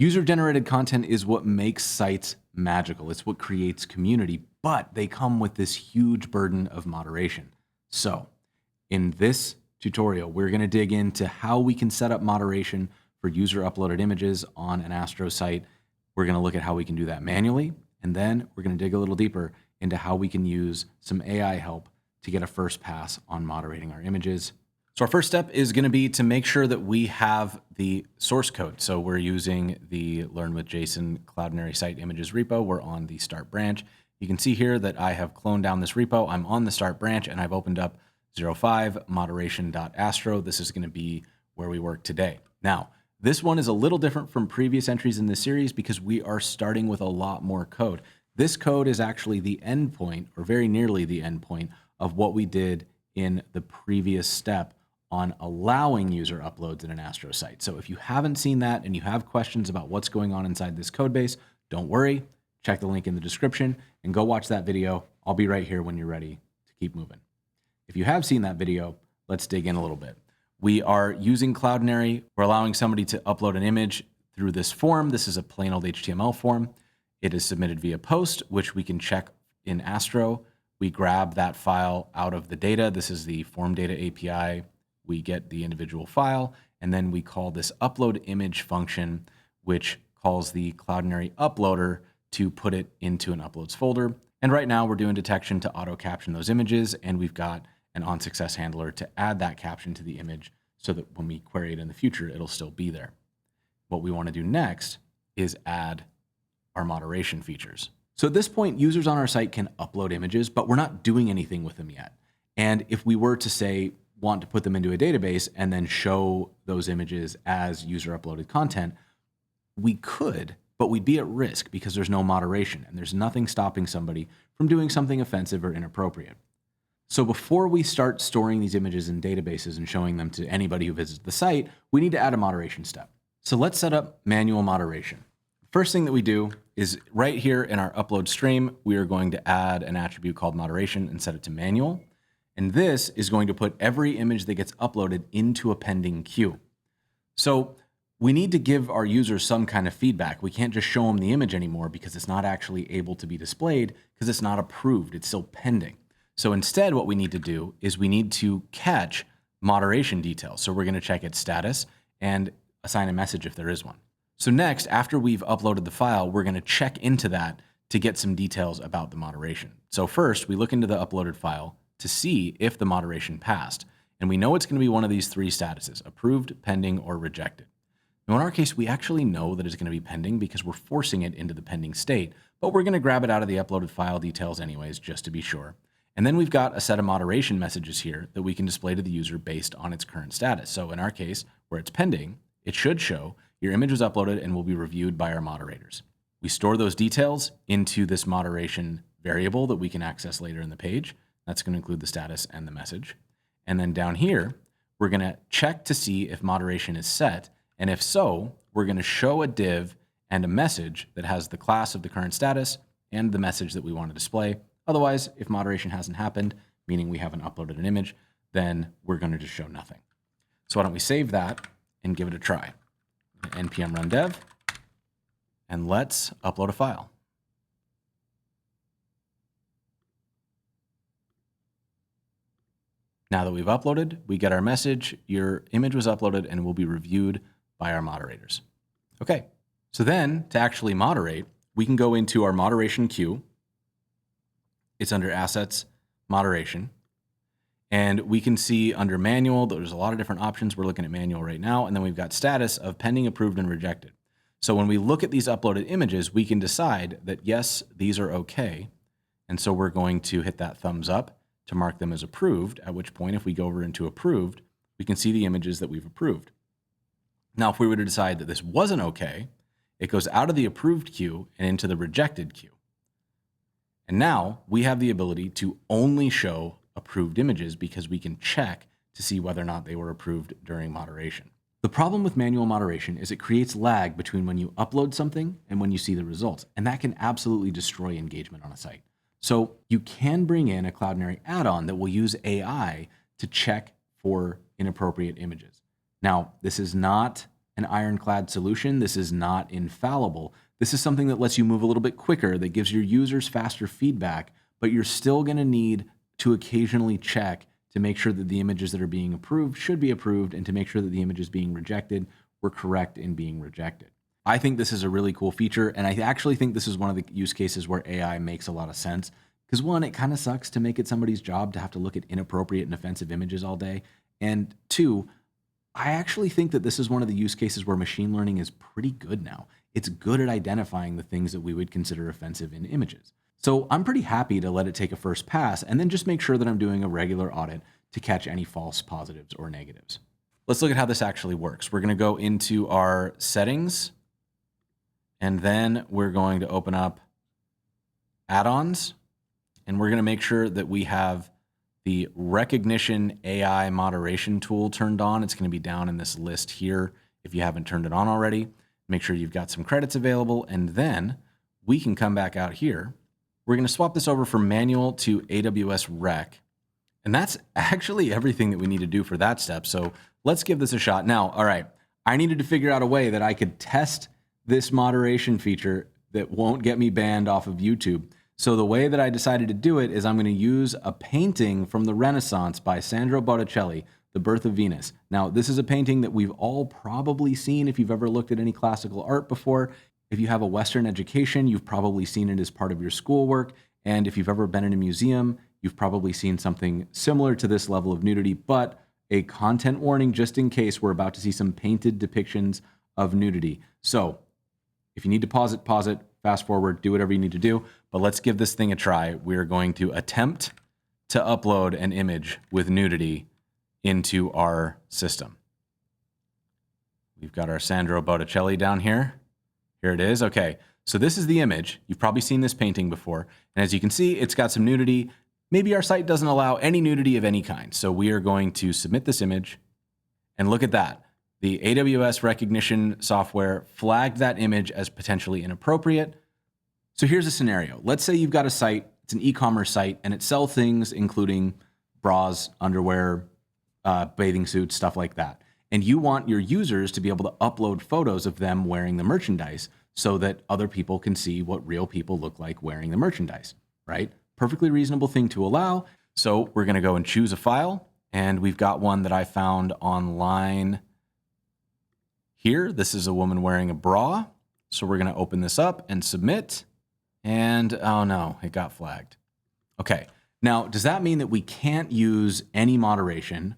User-generated content is what makes sites magical. It's what creates community, but they come with this huge burden of moderation. So in this tutorial, we're going to dig into how we can set up moderation for user-uploaded images on an Astro site. We're going to look at how we can do that manually, and then we're going to dig a little deeper into how we can use some AI help to get a first pass on moderating our images. So our first step is going to be to make sure that we have the source code. So we're using the Learn with JSON Cloudinary site images repo. We're on the start branch. You can see here that I have cloned down this repo. I'm on the start branch and I've opened up 05 moderation.astro. This is going to be where we work today. Now, this one is a little different from previous entries in this series because we are starting with a lot more code. This code is actually the endpoint, or very nearly the endpoint, of what we did in the previous step on allowing user uploads in an Astro site. So if you haven't seen that and you have questions about what's going on inside this code base, don't worry, check the link in the description and go watch that video. I'll be right here when you're ready to keep moving. If you have seen that video, let's dig in a little bit. We are using Cloudinary. We're allowing somebody to upload an image through this form. This is a plain old HTML form. It is submitted via post, which we can check in Astro. We grab that file out of the data. This is the form data API. We get the individual file, and then we call this upload image function, which calls the Cloudinary uploader to put it into an uploads folder. And right now we're doing detection to auto caption those images, and we've got an onSuccess handler to add that caption to the image so that when we query it in the future, it'll still be there. What we want to do next is add our moderation features. So at this point, users on our site can upload images, but we're not doing anything with them yet. And if we were to say, want to put them into a database and then show those images as user uploaded content, we could, but we'd be at risk because there's no moderation and there's nothing stopping somebody from doing something offensive or inappropriate. So before we start storing these images in databases and showing them to anybody who visits the site, we need to add a moderation step. So let's set up manual moderation. First thing that we do is right here in our upload stream, we are going to add an attribute called moderation and set it to manual. And this is going to put every image that gets uploaded into a pending queue. So we need to give our users some kind of feedback. We can't just show them the image anymore because it's not actually able to be displayed because it's not approved. It's still pending. So instead, what we need to do is we need to catch moderation details. So we're going to check its status and assign a message if there is one. So next, after we've uploaded the file, we're going to check into that to get some details about the moderation. So first, we look into the uploaded file to see if the moderation passed. And we know it's going to be one of these three statuses: approved, pending, or rejected. Now in our case, we actually know that it's going to be pending because we're forcing it into the pending state, but we're going to grab it out of the uploaded file details anyways, just to be sure. And then we've got a set of moderation messages here that we can display to the user based on its current status. So in our case, where it's pending, it should show your image was uploaded and will be reviewed by our moderators. We store those details into this moderation variable that we can access later in the page. That's going to include the status and the message. And then down here, we're going to check to see if moderation is set. And if so, we're going to show a div and a message that has the class of the current status and the message that we want to display. Otherwise, if moderation hasn't happened, meaning we haven't uploaded an image, then we're going to just show nothing. So why don't we save that and give it a try. npm run dev, and let's upload a file. Now that we've uploaded, we get our message, your image was uploaded and will be reviewed by our moderators. Okay, so then to actually moderate, we can go into our moderation queue. It's under assets, moderation. And we can see under manual, there's a lot of different options. We're looking at manual right now. And then we've got status of pending, approved, and rejected. So when we look at these uploaded images, we can decide that yes, these are okay. And so we're going to hit that thumbs up to mark them as approved, at which point if we go over into approved, we can see the images that we've approved. Now, if we were to decide that this wasn't okay, it goes out of the approved queue and into the rejected queue. And now we have the ability to only show approved images because we can check to see whether or not they were approved during moderation. The problem with manual moderation is it creates lag between when you upload something and when you see the results, and that can absolutely destroy engagement on a site. So you can bring in a Cloudinary add-on that will use AI to check for inappropriate images. Now, this is not an ironclad solution. This is not infallible. This is something that lets you move a little bit quicker, that gives your users faster feedback, but you're still going to need to occasionally check to make sure that the images that are being approved should be approved, and to make sure that the images being rejected were correct in being rejected. I think this is a really cool feature, and I actually think this is one of the use cases where AI makes a lot of sense. Because one, it kind of sucks to make it somebody's job to have to look at inappropriate and offensive images all day. And two, I actually think that this is one of the use cases where machine learning is pretty good now. It's good at identifying the things that we would consider offensive in images. So I'm pretty happy to let it take a first pass and then just make sure that I'm doing a regular audit to catch any false positives or negatives. Let's look at how this actually works. We're going to go into our settings, and then we're going to open up add-ons, and we're going to make sure that we have the recognition AI moderation tool turned on. It's going to be down in this list here if you haven't turned it on already. Make sure you've got some credits available, and then we can come back out here. We're going to swap this over from manual to AWS Rec, and that's actually everything that we need to do for that step. So let's give this a shot. Now, all right, I needed to figure out a way that I could test this moderation feature that won't get me banned off of YouTube. So the way that I decided to do it is I'm going to use a painting from the Renaissance by Sandro Botticelli, The Birth of Venus. Now, this is a painting that we've all probably seen if you've ever looked at any classical art before. If you have a Western education, you've probably seen it as part of your schoolwork. And if you've ever been in a museum, you've probably seen something similar to this level of nudity, but a content warning just in case we're about to see some painted depictions of nudity. So if you need to pause it, fast forward, do whatever you need to do, but let's give this thing a try. We're going to attempt to upload an image with nudity into our system. We've got our Sandro Botticelli down here. Here it is. Okay, so this is the image. You've probably seen this painting before. And as you can see, it's got some nudity. Maybe our site doesn't allow any nudity of any kind. So we are going to submit this image, and look at that. The AWS recognition software flagged that image as potentially inappropriate. So here's a scenario. Let's say you've got a site, it's an e-commerce site, and it sells things including bras, underwear, bathing suits, stuff like that. And you want your users to be able to upload photos of them wearing the merchandise so that other people can see what real people look like wearing the merchandise, right? Perfectly reasonable thing to allow. So we're going to go and choose a file, and we've got one that I found online here. This is a woman wearing a bra. So we're going to open this up and submit. And oh no, it got flagged. Okay. Now, does that mean that we can't use any moderation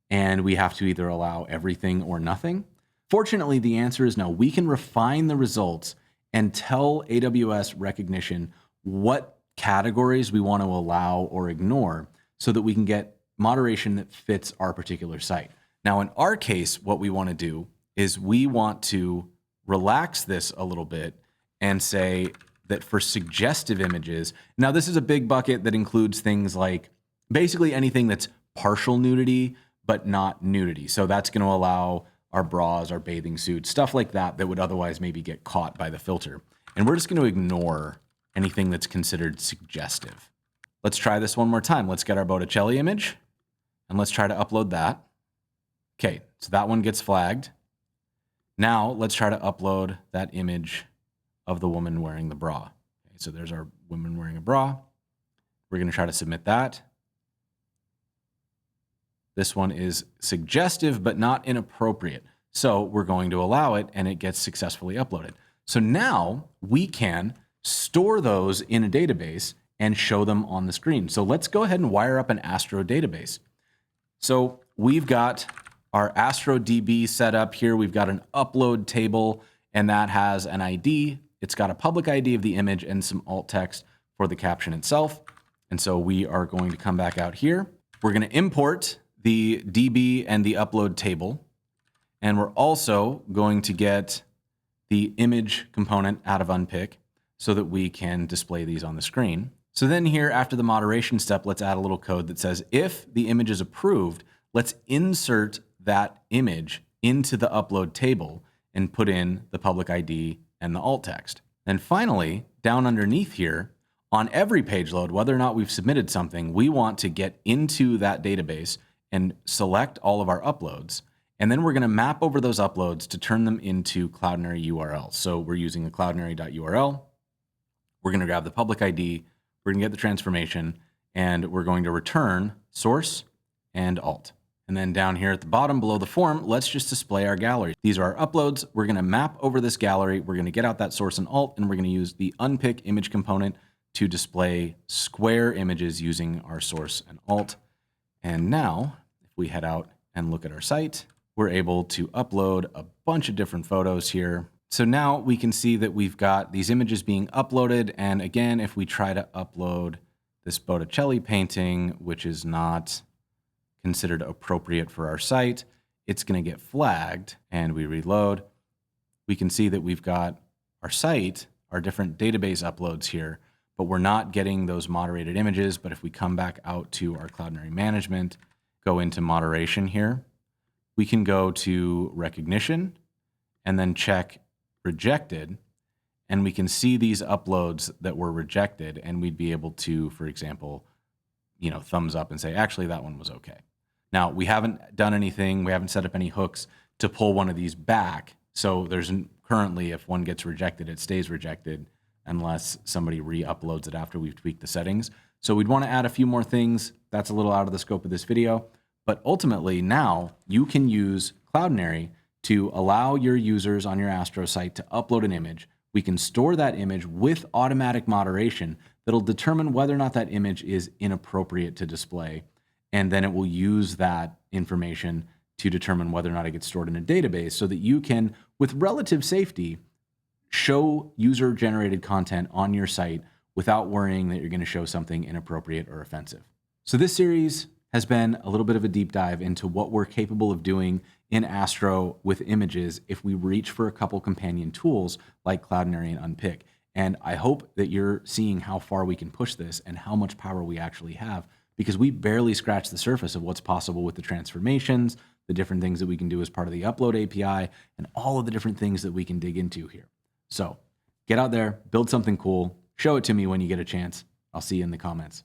and we have to either allow everything or nothing? Fortunately, the answer is no. We can refine the results and tell AWS recognition what categories we want to allow or ignore so that we can get moderation that fits our particular site. Now, in our case, what we want to do is we want to relax this a little bit and say that for suggestive images, now this is a big bucket that includes things like basically anything that's partial nudity, but not nudity. So that's going to allow our bras, our bathing suits, stuff like that that would otherwise maybe get caught by the filter. And we're just going to ignore anything that's considered suggestive. Let's try this one more time. Let's get our Botticelli image and let's try to upload that. Okay, so that one gets flagged. Now let's try to upload that image of the woman wearing the bra. Okay, so there's our woman wearing a bra. We're going to try to submit that. This one is suggestive, but not inappropriate. So we're going to allow it, and it gets successfully uploaded. So now we can store those in a database and show them on the screen. So let's go ahead and wire up an Astro database. So we've got our Astro DB set up here. We've got an upload table, and that has an ID. It's got a public ID of the image and some alt text for the caption itself. And so we are going to come back out here. We're going to import the DB and the upload table. And we're also going to get the image component out of unpick so that we can display these on the screen. So then here, after the moderation step, let's add a little code that says, if the image is approved, let's insert that image into the upload table and put in the public ID and the alt text. And finally, down underneath here, on every page load, whether or not we've submitted something, we want to get into that database and select all of our uploads And then we're going to map over those uploads to turn them into Cloudinary URLs. So we're using the cloudinary.url. We're going to grab the public ID. We're going to get the transformation, and we're going to return source and alt. And then down here at the bottom below the form, let's just display our gallery. These are our uploads. We're going to map over this gallery. We're going to get out that source and alt, and we're going to use the unpick image component to display square images using our source and alt. And now if we head out and look at our site, we're able to upload a bunch of different photos here. So now we can see that we've got these images being uploaded. And again, if we try to upload this Botticelli painting, which is not considered appropriate for our site, it's going to get flagged, and we reload. We can see that we've got our site, our different database uploads here, but we're not getting those moderated images. But if we come back out to our Cloudinary management, go into moderation here, we can go to recognition and then check rejected, and we can see these uploads that were rejected, and we'd be able to, for example, thumbs up and say, actually, that one was okay. Now, we haven't done anything. We haven't set up any hooks to pull one of these back. So there's currently, if one gets rejected, it stays rejected unless somebody re-uploads it after we've tweaked the settings. So we'd want to add a few more things. That's a little out of the scope of this video. But ultimately, now you can use Cloudinary to allow your users on your Astro site to upload an image. We can store that image with automatic moderation that'll determine whether or not that image is inappropriate to display. And then it will use that information to determine whether or not it gets stored in a database so that you can, with relative safety, show user-generated content on your site without worrying that you're going to show something inappropriate or offensive. So this series has been a little bit of a deep dive into what we're capable of doing in Astro with images if we reach for a couple companion tools like Cloudinary and Unpick. And I hope that you're seeing how far we can push this and how much power we actually have, because we barely scratched the surface of what's possible with the transformations, the different things that we can do as part of the upload API, and all of the different things that we can dig into here. So get out there, build something cool, show it to me when you get a chance. I'll see you in the comments.